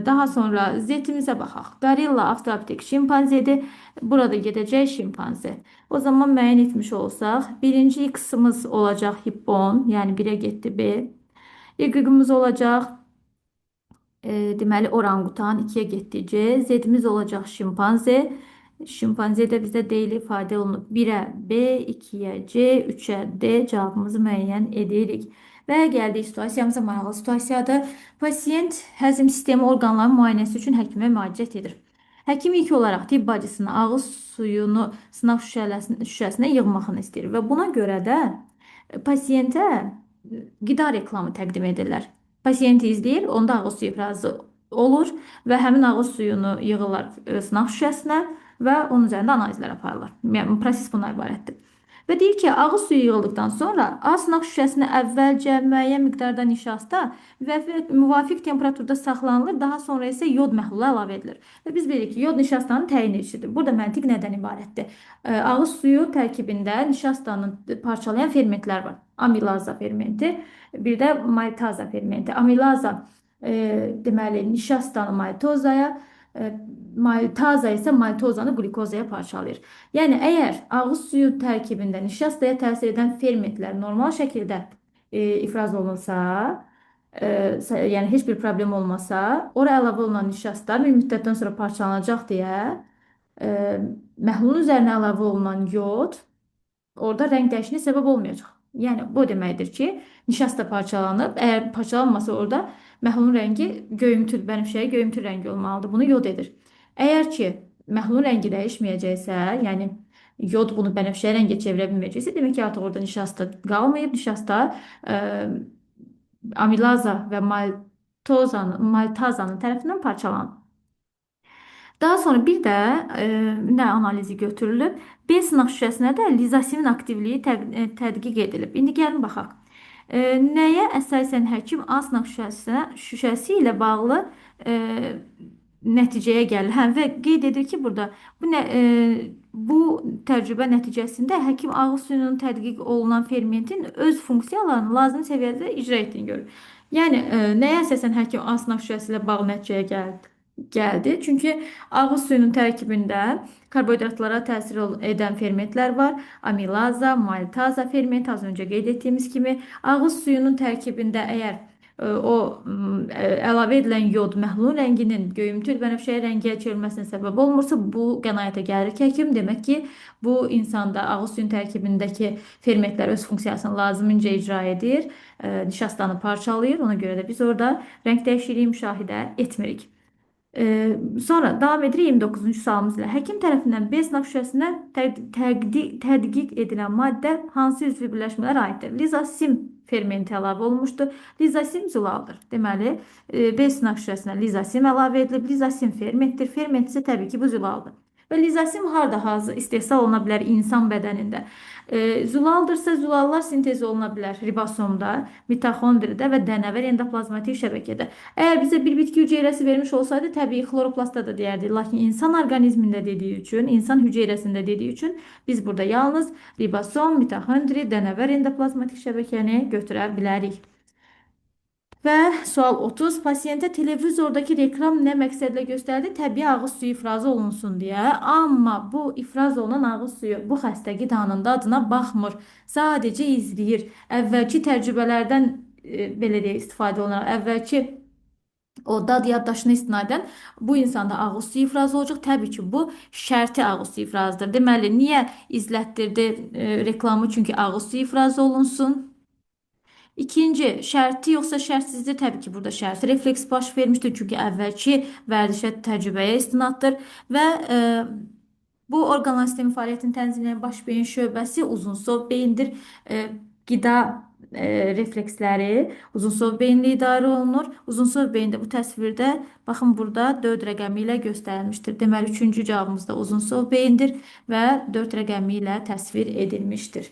Daha sonra Z-imizə baxaq. Gorilla, avstralopitek, şimpanzedir. Burada gedəcək şimpanze. O zaman müəyyən etmiş olsaq, birinci X-imiz olacaq hippon, yəni 1-ə getdi B. Y-imiz olacaq deməli orangutan 2-yə getdi C. Z-imiz olacaq şimpanze. Şimpanze də bizdə deyil ifadə olunub. 1-ə B, 2-yə C, 3-ə D cavabımızı müəyyən edirik. Və gəldik situasiyamıza, maraqlı situasiyadır. Pasiyent həzm sistemi orqanların müayinəsi üçün həkimə müraciət edir. Həkim ilk olaraq tibb bacısına ağız suyunu sınaq şüşəsinə yığmağını istəyir və buna görə də pasiyentə qida reklamı təqdim edirlər. Pasiyenti izləyir, onda ağız suyu ifrazı olur və həmin ağız suyunu yığırlar sınaq şüşəsinə və onun üzərində analizlər aparırlar. Yəni, proses buna ibarətdir. Və deyir ki, ağız suyu yığıldıqdan sonra A sınaq şüşəsinə əvvəlcə müəyyən miqdarda nişasta və müvafiq temperaturda saxlanılır, daha sonra isə yod məhlulu əlavə edilir. Və biz bilirik ki, yod nişastanın təyin edicidir. Burada məntiq nədən ibarətdir? Ağız suyu tərkibində nişastanı parçalayan fermentlər var. Amilaza fermenti, bir də maltaza fermenti. Amilaza deməli nişastanı maltozaya, maltaza isə maltozanı qlikozaya parçalayır. Yəni, əgər ağız suyu tərkibində nişastaya təsir edən fermentlər normal şəkildə ifraz olunsa, yəni heç bir problem olmasa, ora əlavə olunan nişasta bir müddətdən sonra parçalanacaq deyə məhlulun üzərinə əlavə olunan yod orada rəng dəyişikliyə səbəb olmayacaq. Yəni, bu deməkdir ki, nişasta parçalanıb, əgər parçalanmasa orada məhlulun rəngi göyümtül, bənövşəyi göyümtül rəngi olmalıdır. Bunu yod edir. Əgər ki, məhlulun rəngi dəyişməyəcəksə, yəni yod bunu bənövşəyi rəngə çevirə bilməyəcəksə, demək ki, artıq orada nişasta qalmayıb. Nişasta amilaza və maltazanın tərəfindən parçalanıb. Daha sonra bir də nə analizi götürülüb? B sınaq şüşəsinə də lizosimin aktivliyi tədqiq edilib. İndi gəlin baxaq. Nəyə əsasən həkim A sınaq şüşəsi ilə bağlı e, nəticəyə gəlir? Hə, və qeyd edir ki, burada bu təcrübə nəticəsində həkim ağız suyunun tədqiq olunan fermentin öz funksiyalarını lazım səviyyədə icra etdiyini görür. Yəni nəyə əsasən həkim A sınaq şüşəsi ilə bağlı nəticəyə gəldi. Çünki ağız suyunun tərkibində karbohidratlara təsir edən fermentlər var. Amilaza, maltaza fermenti az öncə qeyd etdiyimiz kimi ağız suyunun tərkibində əgər əlavə edilən yod məhlulun rənginin göyümtül bənövşəyi rəngə çevrilməsinə səbəb olmursa, bu qənaətə gəlir ki, həkim demək ki, bu insanda ağız suyun tərkibindəki fermentlər öz funksiyasını lazımınca icra edir, nişastanı parçalayır. Ona görə də biz orada rəng dəyişikliyi müşahidə etmirik. Sonra davam edirik 29-cu sualımız ilə. Həkim tərəfindən B sınaq şüşəsinə tədqiq edilən maddə hansı üzvü birləşmələrə aiddir? Lizosim fermenti əlavə olunmuşdur. Lizosim zülaldır. Deməli, B sınaq şüşəsinə lizosim əlavə edilib. Lizosim fermentdir. Ferment isə təbii ki, bu zülaldır. Və lizosim harda hazır istehsal oluna bilər insan bədənində? Zülaldırsa zülallar sintez oluna bilər ribosomda, mitoxondrida və dənəvər endoplazmatik şəbəkədə. Əgər bizə bir bitki hüceyrəsi vermiş olsaydı, təbii xloroplastda da deyərdik. Lakin insan orqanizmində dediyi üçün, insan hüceyrəsində dediyi üçün biz burada yalnız ribosom, mitoxondri, dənəvər endoplazmatik şəbəkəni götürə bilərik. Və sual 30. Pasiyentə televizordakı reklam nə məqsədlə göstərildi? Təbii ağız suyu ifrazı olunsun deyə. Amma bu ifraz olunan ağız suyu bu xəstə qidanın dadına baxmır. Sadəcə izləyir. Əvvəlki təcrübələrdən belə deyək istifadə olunur. Əvvəlki o dad yaddaşına istinadən bu insanda ağız suyu ifrazı olacaq. Təbii ki, bu şərti ağız suyu ifrazıdır. Deməli, niyə izlətdirdi reklamı? Çünki ağız suyu ifrazı olunsun. İkinci, şərti yoxsa şərtsizdir? Təbii ki, burada şərti refleks baş vermişdir. Çünki əvvəlki vərdişə təcrübəyə istinaddır və bu orqanlar sistemi fəaliyyətini tənzimləyən baş beyin şöbəsi uzunsov beyindir. Qida refleksləri uzunsov beyinlə idarə olunur. Uzunsov beyində bu təsvirdə baxın burada 4 rəqəmi ilə göstərilmişdir. Deməli, üçüncü cavabımız da uzunsov beyindir və 4 rəqəmi ilə təsvir edilmişdir.